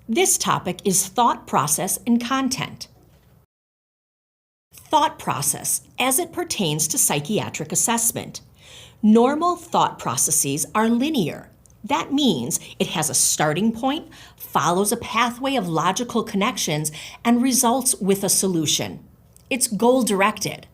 This topic is thought process and content. Thought process as it pertains to psychiatric assessment. Normal thought processes are linear. That means it has a starting point, follows a pathway of logical connections, and results with a solution. It's goal-directed.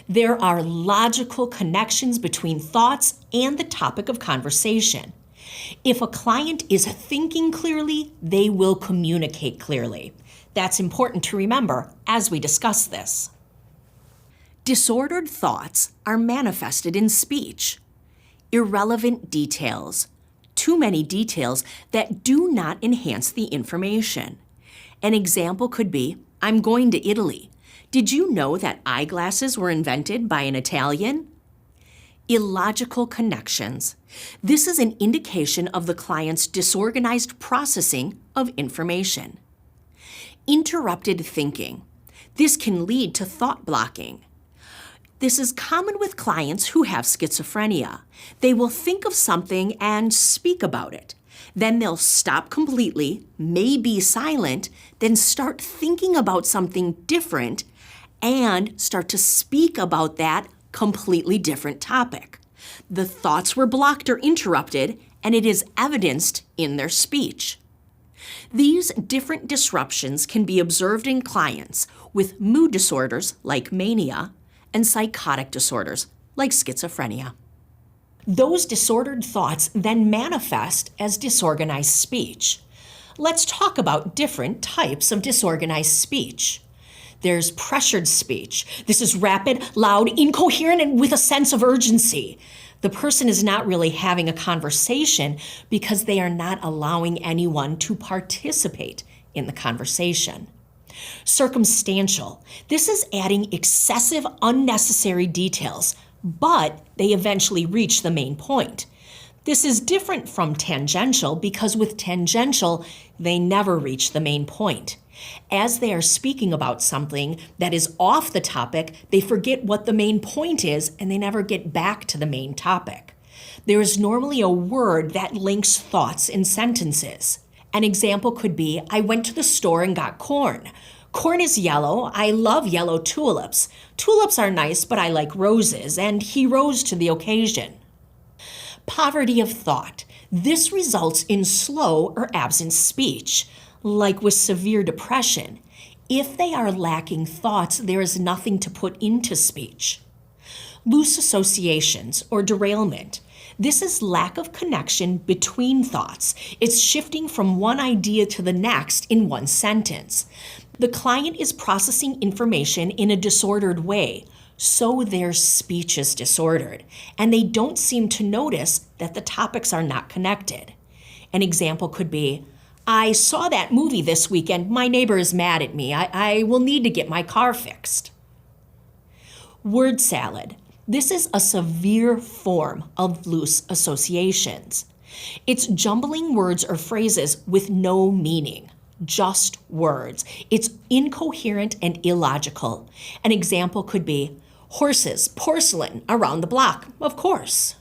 There are logical connections between thoughts and the topic of conversation. If a client is thinking clearly, they will communicate clearly. That's important to remember as we discuss this. Disordered thoughts are manifested in speech. Irrelevant details. Too many details that do not enhance the information. An example could be, I'm going to Italy. Did you know that eyeglasses were invented by an Italian? Illogical connections. This is an indication of the client's disorganized processing of information. Interrupted thinking. This can lead to thought blocking. This is common with clients who have schizophrenia. They will think of something and speak about it. Then they'll stop completely, may be silent, then start thinking about something different and start to speak about that completely different topic. The thoughts were blocked or interrupted, and it is evidenced in their speech. These different disruptions can be observed in clients with mood disorders like mania and psychotic disorders like schizophrenia. Those disordered thoughts then manifest as disorganized speech. Let's talk about different types of disorganized speech. There's pressured speech. This is rapid, loud, incoherent, and with a sense of urgency. The person is not really having a conversation because they are not allowing anyone to participate in the conversation. Circumstantial. This is adding excessive, unnecessary details, but they eventually reach the main point. This is different from tangential because with tangential, they never reach the main point. As they are speaking about something that is off the topic, they forget what the main point is and they never get back to the main topic. There is normally a word that links thoughts in sentences. An example could be, I went to the store and got corn. Corn is yellow. I love yellow tulips. Tulips are nice, but I like roses, and he rose to the occasion. Poverty of thought. This results in slow or absent speech, like with severe depression. If they are lacking thoughts, there is nothing to put into speech. Loose associations or derailment. This is lack of connection between thoughts. It's shifting from one idea to the next in one sentence. The client is processing information in a disordered way, so their speech is disordered, and they don't seem to notice that the topics are not connected. An example could be, I saw that movie this weekend. My neighbor is mad at me. I will need to get my car fixed. Word salad. This is a severe form of loose associations. It's jumbling words or phrases with no meaning, just words. It's incoherent and illogical. An example could be, horses, porcelain, around the block, of course.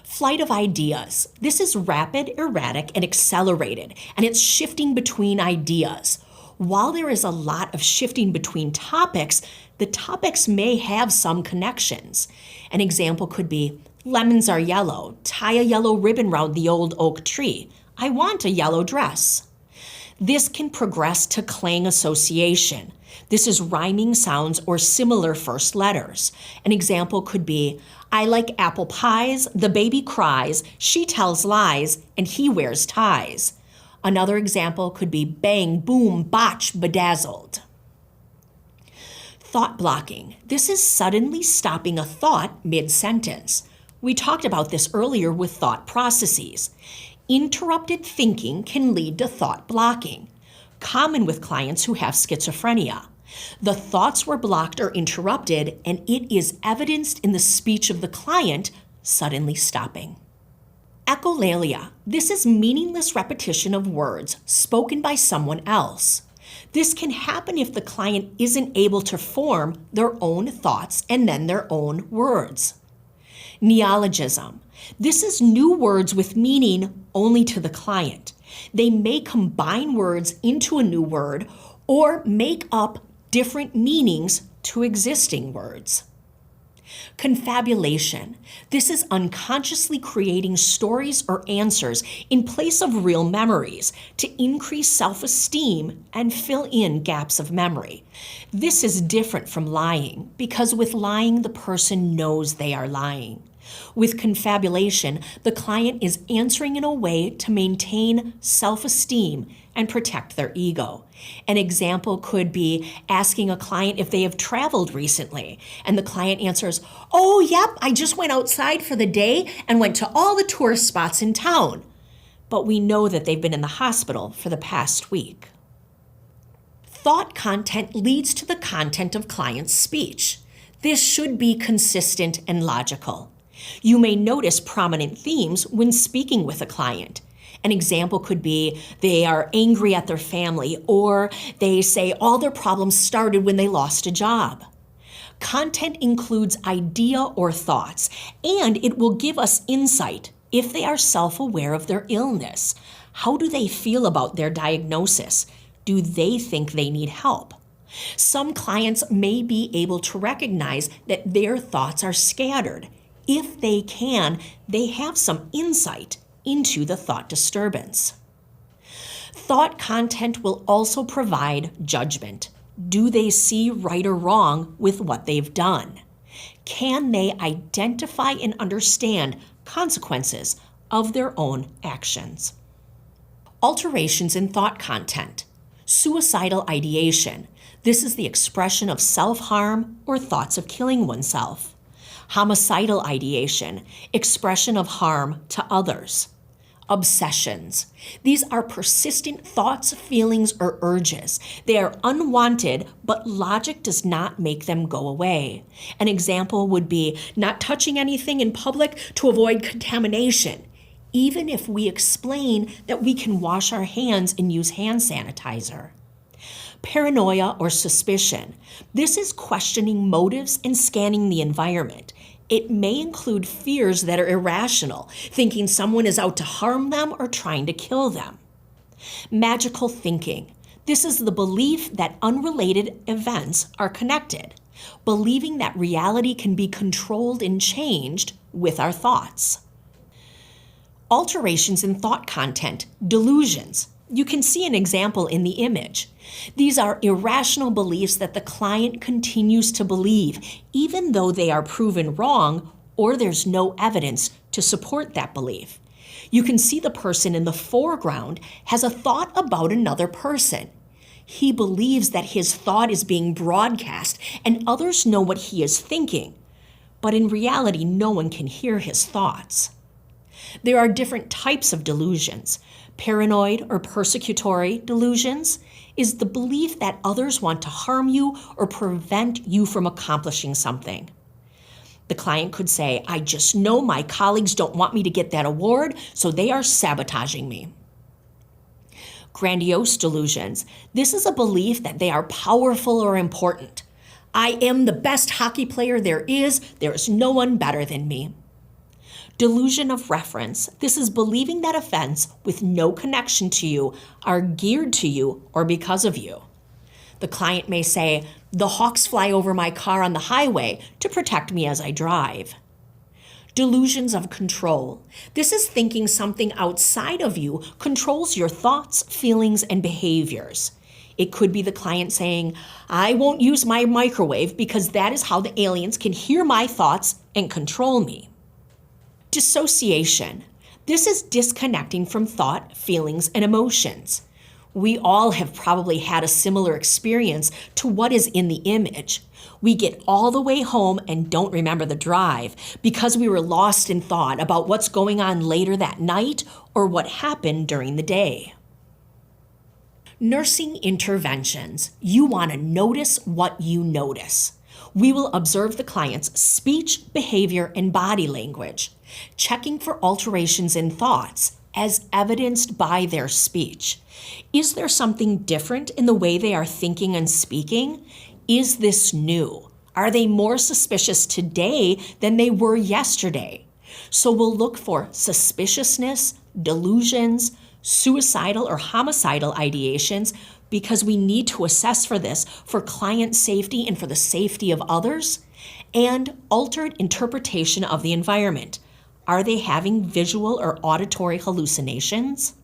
Flight of ideas. This is rapid, erratic, and accelerated, and it's shifting between ideas. While there is a lot of shifting between topics, the topics may have some connections. An example could be, lemons are yellow. Tie a yellow ribbon round the old oak tree. I want a yellow dress. This can progress to clang association. This is rhyming sounds or similar first letters. An example could be, I like apple pies, the baby cries, she tells lies, and he wears ties. Another example could be bang, boom, botch, bedazzled. Thought blocking. This is suddenly stopping a thought mid-sentence. We talked about this earlier with thought processes. Interrupted thinking can lead to thought blocking, common with clients who have schizophrenia. The thoughts were blocked or interrupted, and it is evidenced in the speech of the client suddenly stopping. Echolalia. This is meaningless repetition of words spoken by someone else. This can happen if the client isn't able to form their own thoughts and then their own words. Neologism. This is new words with meaning only to the client. They may combine words into a new word or make up different meanings to existing words. Confabulation. This is unconsciously creating stories or answers in place of real memories to increase self-esteem and fill in gaps of memory. This is different from lying because with lying, the person knows they are lying. With confabulation, the client is answering in a way to maintain self-esteem and protect their ego. An example could be asking a client if they have traveled recently, and the client answers, "Oh, yep, I just went outside for the day and went to all the tourist spots in town." But we know that they've been in the hospital for the past week. Thought content leads to the content of client's speech. This should be consistent and logical. You may notice prominent themes when speaking with a client. An example could be they are angry at their family, or they say all their problems started when they lost a job. Content includes idea or thoughts, and it will give us insight if they are self-aware of their illness. How do they feel about their diagnosis? Do they think they need help? Some clients may be able to recognize that their thoughts are scattered. If they can, they have some insight into the thought disturbance. Thought content will also provide judgment. Do they see right or wrong with what they've done? Can they identify and understand consequences of their own actions? Alterations in thought content. Suicidal ideation. This is the expression of self-harm or thoughts of killing oneself. Homicidal ideation, expression of harm to others. Obsessions. These are persistent thoughts, feelings, or urges. They are unwanted, but logic does not make them go away. An example would be not touching anything in public to avoid contamination, even if we explain that we can wash our hands and use hand sanitizer. Paranoia or suspicion. This is questioning motives and scanning the environment. It may include fears that are irrational, thinking someone is out to harm them or trying to kill them. Magical thinking. This is the belief that unrelated events are connected, believing that reality can be controlled and changed with our thoughts. Alterations in thought content, delusions. You can see an example in the image. These are irrational beliefs that the client continues to believe, even though they are proven wrong or there's no evidence to support that belief. You can see the person in the foreground has a thought about another person. He believes that his thought is being broadcast and others know what he is thinking, but in reality, no one can hear his thoughts. There are different types of delusions. Paranoid or persecutory delusions is the belief that others want to harm you or prevent you from accomplishing something. The client could say, "I just know my colleagues don't want me to get that award, so they are sabotaging me." Grandiose delusions. This is a belief that they are powerful or important. "I am the best hockey player there is no one better than me." Delusion of reference. This is believing that events with no connection to you are geared to you or because of you. The client may say, "The hawks fly over my car on the highway to protect me as I drive." Delusions of control. This is thinking something outside of you controls your thoughts, feelings, and behaviors. It could be the client saying, "I won't use my microwave because that is how the aliens can hear my thoughts and control me." Dissociation. This is disconnecting from thought, feelings, and emotions. We all have probably had a similar experience to what is in the image. We get all the way home and don't remember the drive because we were lost in thought about what's going on later that night or what happened during the day. Nursing interventions. You want to notice what you notice. We will observe the client's speech, behavior, and body language, checking for alterations in thoughts as evidenced by their speech. Is there something different in the way they are thinking and speaking? Is this new? Are they more suspicious today than they were yesterday? So we'll look for suspiciousness, delusions, suicidal or homicidal ideations, because we need to assess for this for client safety and for the safety of others, and altered interpretation of the environment. Are they having visual or auditory hallucinations?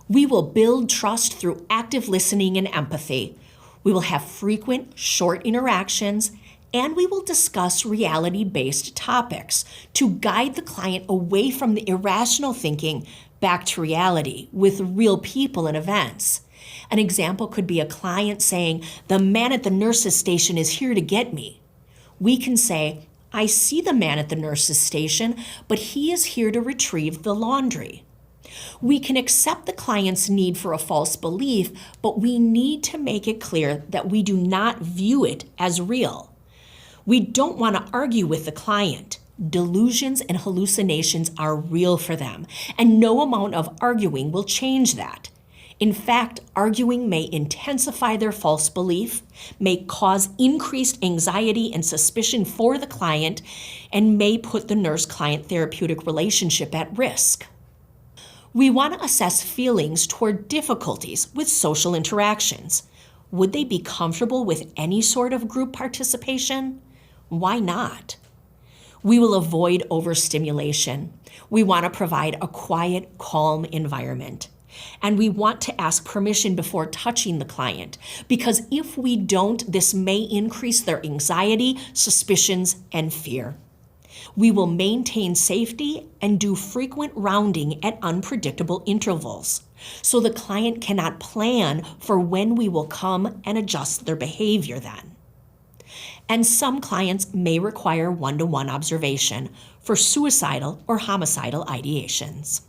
We will build trust through active listening and empathy. We will have frequent, short interactions, and we will discuss reality-based topics to guide the client away from the irrational thinking back to reality with real people and events. An example could be a client saying, "The man at the nurse's station is here to get me." We can say, "I see the man at the nurse's station, but he is here to retrieve the laundry." We can accept the client's need for a false belief, but we need to make it clear that we do not view it as real. We don't want to argue with the client. Delusions and hallucinations are real for them, and no amount of arguing will change that. In fact, arguing may intensify their false belief, may cause increased anxiety and suspicion for the client, and may put the nurse-client therapeutic relationship at risk. We want to assess feelings toward difficulties with social interactions. Would they be comfortable with any sort of group participation? Why not? We will avoid overstimulation. We want to provide a quiet, calm environment. And we want to ask permission before touching the client, because if we don't, this may increase their anxiety, suspicions, and fear. We will maintain safety and do frequent rounding at unpredictable intervals, so the client cannot plan for when we will come and adjust their behavior then. And some clients may require one-to-one observation for suicidal or homicidal ideations.